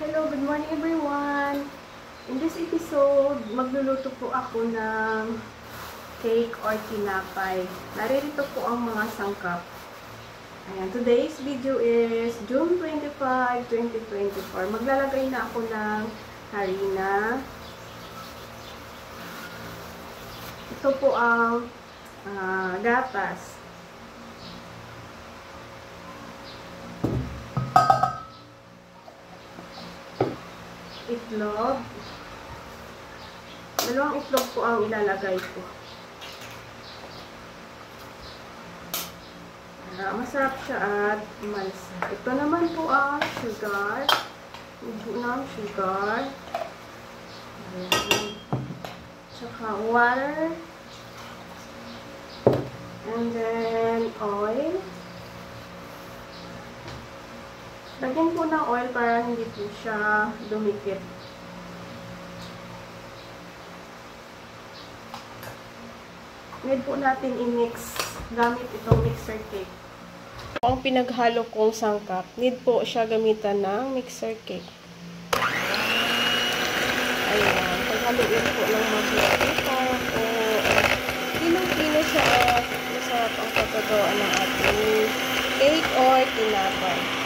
Hello, good morning everyone! In this episode, magluluto po ako ng cake or tinapay. Naririto po ang mga sangkap. Ayan, today's video is June 25, 2024. Maglalagay na ako ng harina. Ito po ang gatas. Itlog. Dalawang itlog po ang ilalagay ko. Masarap siya at malsa. Ito naman po ang sugar. Medyo ng sugar. Ayan. Tsaka water. And then oil. Lagyan po ng oil para hindi po siya dumikit. Need po natin i-mix gamit itong mixer cake. Ang pinaghalo kong sangkap, need po siya gamitan ng mixer cake. Ayan, paghaluin po ng mabuti para po pinong-pino siya at masarap ang pagkagawa ng ating cake or tinapay.